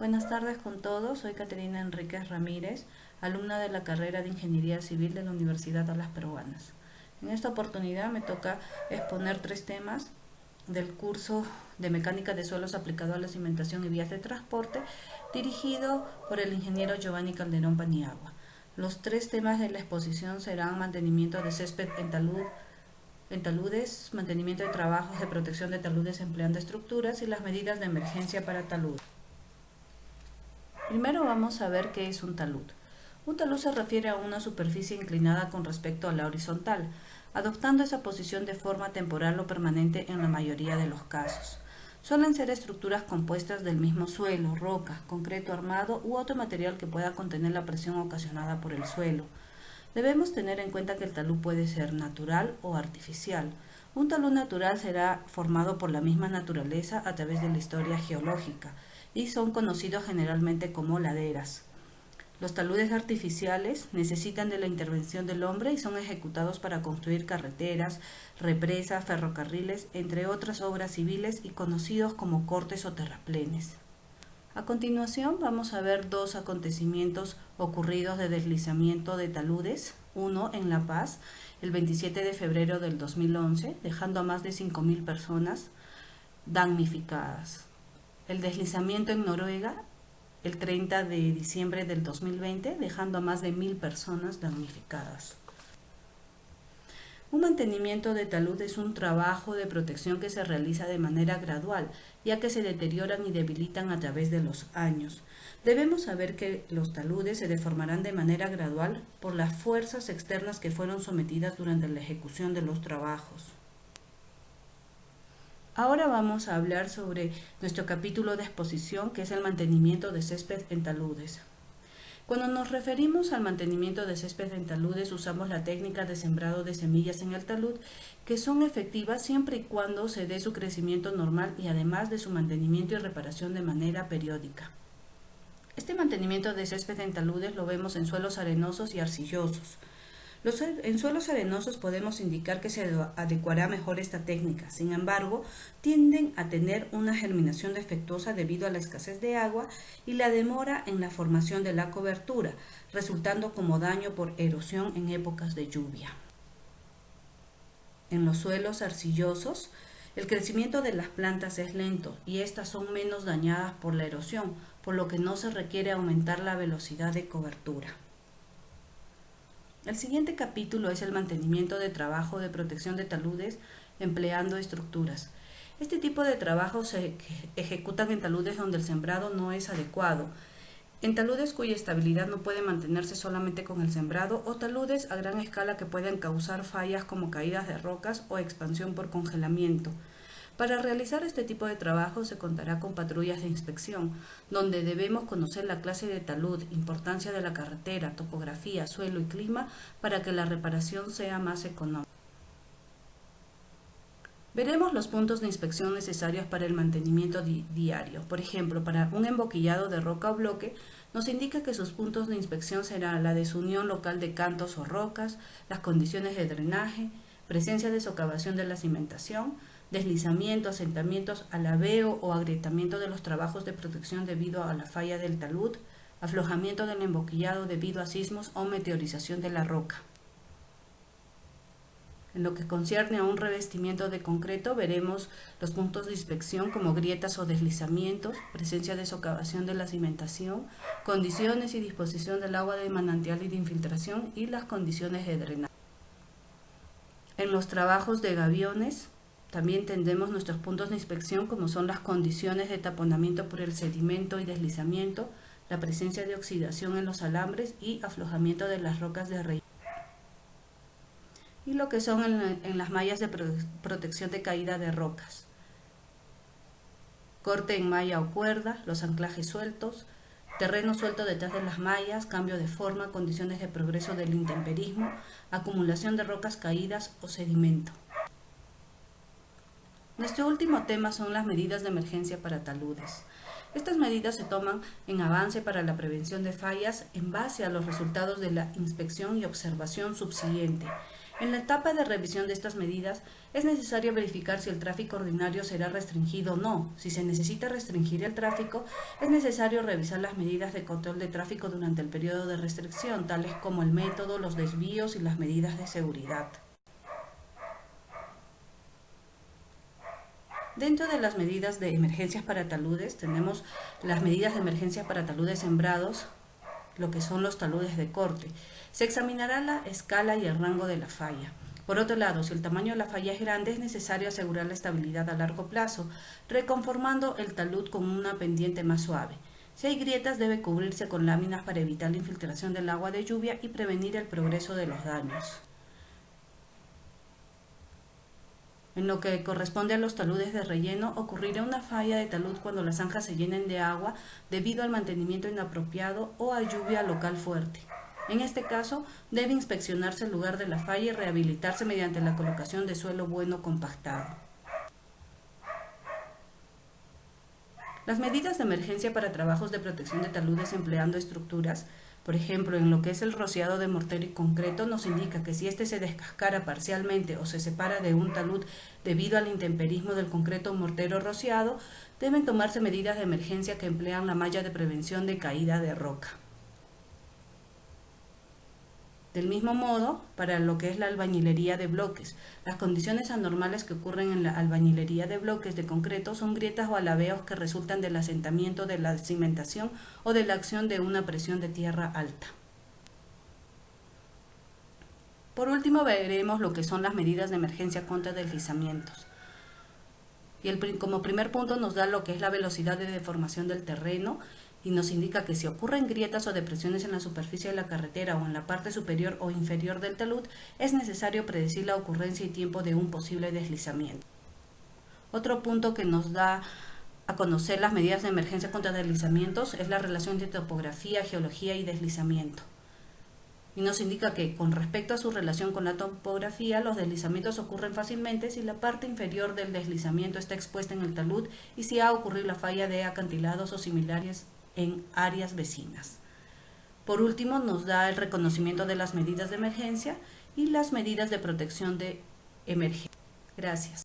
Buenas tardes con todos, soy Caterina Enríquez Ramírez, alumna de la carrera de Ingeniería Civil de la Universidad Alas Peruanas. En esta oportunidad me toca exponer 3 temas del curso de Mecánica de Suelos aplicado a la cimentación y vías de transporte, dirigido por el ingeniero Giovanni Calderón Paniagua. Los 3 temas de la exposición serán mantenimiento de césped en taludes, mantenimiento de trabajos de protección de taludes empleando estructuras y las medidas de emergencia para taludes. Primero vamos a ver qué es un talud. Un talud se refiere a una superficie inclinada con respecto a la horizontal, adoptando esa posición de forma temporal o permanente en la mayoría de los casos. Suelen ser estructuras compuestas del mismo suelo, roca, concreto armado u otro material que pueda contener la presión ocasionada por el suelo. Debemos tener en cuenta que el talud puede ser natural o artificial. Un talud natural será formado por la misma naturaleza a través de la historia geológica y son conocidos generalmente como laderas. Los taludes artificiales necesitan de la intervención del hombre y son ejecutados para construir carreteras, represas, ferrocarriles, entre otras obras civiles y conocidos como cortes o terraplenes. A continuación vamos a ver 2 acontecimientos ocurridos de deslizamiento de taludes, uno en La Paz, el 27 de febrero del 2011, dejando a más de 5.000 personas damnificadas. El deslizamiento en Noruega, el 30 de diciembre del 2020, dejando a más de 1.000 personas damnificadas. Un mantenimiento de talud es un trabajo de protección que se realiza de manera gradual, ya que se deterioran y debilitan a través de los años. Debemos saber que los taludes se deformarán de manera gradual por las fuerzas externas que fueron sometidas durante la ejecución de los trabajos. Ahora vamos a hablar sobre nuestro capítulo de exposición, que es el mantenimiento de césped en taludes. Cuando nos referimos al mantenimiento de césped en taludes, usamos la técnica de sembrado de semillas en el talud, que son efectivas siempre y cuando se dé su crecimiento normal y además de su mantenimiento y reparación de manera periódica. Este mantenimiento de césped en taludes lo vemos en suelos arenosos y arcillosos. En suelos arenosos podemos indicar que se adecuará mejor esta técnica, sin embargo, tienden a tener una germinación defectuosa debido a la escasez de agua y la demora en la formación de la cobertura, resultando como daño por erosión en épocas de lluvia. En los suelos arcillosos, el crecimiento de las plantas es lento y estas son menos dañadas por la erosión, por lo que no se requiere aumentar la velocidad de cobertura. El siguiente capítulo es el mantenimiento de trabajo de protección de taludes empleando estructuras. Este tipo de trabajo se ejecutan en taludes donde el sembrado no es adecuado, en taludes cuya estabilidad no puede mantenerse solamente con el sembrado o taludes a gran escala que pueden causar fallas como caídas de rocas o expansión por congelamiento. Para realizar este tipo de trabajo se contará con patrullas de inspección, donde debemos conocer la clase de talud, importancia de la carretera, topografía, suelo y clima para que la reparación sea más económica. Veremos los puntos de inspección necesarios para el mantenimiento diario. Por ejemplo, para un emboquillado de roca o bloque, nos indica que sus puntos de inspección serán la desunión local de cantos o rocas, las condiciones de drenaje, presencia de socavación de la cimentación, deslizamiento, asentamientos, alabeo o agrietamiento de los trabajos de protección debido a la falla del talud, aflojamiento del emboquillado debido a sismos o meteorización de la roca. En lo que concierne a un revestimiento de concreto, veremos los puntos de inspección como grietas o deslizamientos, presencia de socavación de la cimentación, condiciones y disposición del agua de manantial y de infiltración y las condiciones de drenaje. En los trabajos de gaviones, también tendremos nuestros puntos de inspección como son las condiciones de taponamiento por el sedimento y deslizamiento, la presencia de oxidación en los alambres y aflojamiento de las rocas de relleno. Y lo que son en las mallas de protección de caída de rocas. Corte en malla o cuerda, los anclajes sueltos, terreno suelto detrás de las mallas, cambio de forma, condiciones de progreso del intemperismo, acumulación de rocas caídas o sedimento. Nuestro último tema son las medidas de emergencia para taludes. Estas medidas se toman en avance para la prevención de fallas en base a los resultados de la inspección y observación subsiguiente. En la etapa de revisión de estas medidas, es necesario verificar si el tráfico ordinario será restringido o no. Si se necesita restringir el tráfico, es necesario revisar las medidas de control de tráfico durante el periodo de restricción, tales como el método, los desvíos y las medidas de seguridad. Dentro de las medidas de emergencias para taludes, tenemos las medidas de emergencia para taludes sembrados, lo que son los taludes de corte. Se examinará la escala y el rango de la falla. Por otro lado, si el tamaño de la falla es grande, es necesario asegurar la estabilidad a largo plazo, reconformando el talud con una pendiente más suave. Si hay grietas, debe cubrirse con láminas para evitar la infiltración del agua de lluvia y prevenir el progreso de los daños. En lo que corresponde a los taludes de relleno, ocurrirá una falla de talud cuando las zanjas se llenen de agua debido al mantenimiento inapropiado o a lluvia local fuerte. En este caso, debe inspeccionarse el lugar de la falla y rehabilitarse mediante la colocación de suelo bueno compactado. Las medidas de emergencia para trabajos de protección de taludes empleando estructuras, por ejemplo, en lo que es el rociado de mortero y concreto, nos indica que si éste se descascara parcialmente o se separa de un talud debido al intemperismo del concreto o mortero rociado, deben tomarse medidas de emergencia que emplean la malla de prevención de caída de roca. Del mismo modo, para lo que es la albañilería de bloques, las condiciones anormales que ocurren en la albañilería de bloques de concreto son grietas o alabeos que resultan del asentamiento de la cimentación o de la acción de una presión de tierra alta. Por último, veremos lo que son las medidas de emergencia contra deslizamientos. Y como primer punto nos da lo que es la velocidad de deformación del terreno, y nos indica que si ocurren grietas o depresiones en la superficie de la carretera o en la parte superior o inferior del talud, es necesario predecir la ocurrencia y tiempo de un posible deslizamiento. Otro punto que nos da a conocer las medidas de emergencia contra deslizamientos es la relación entre topografía, geología y deslizamiento. Y nos indica que con respecto a su relación con la topografía, los deslizamientos ocurren fácilmente si la parte inferior del deslizamiento está expuesta en el talud y si ha ocurrido la falla de acantilados o similares en áreas vecinas. Por último, nos da el reconocimiento de las medidas de emergencia y las medidas de protección de emergencia. Gracias.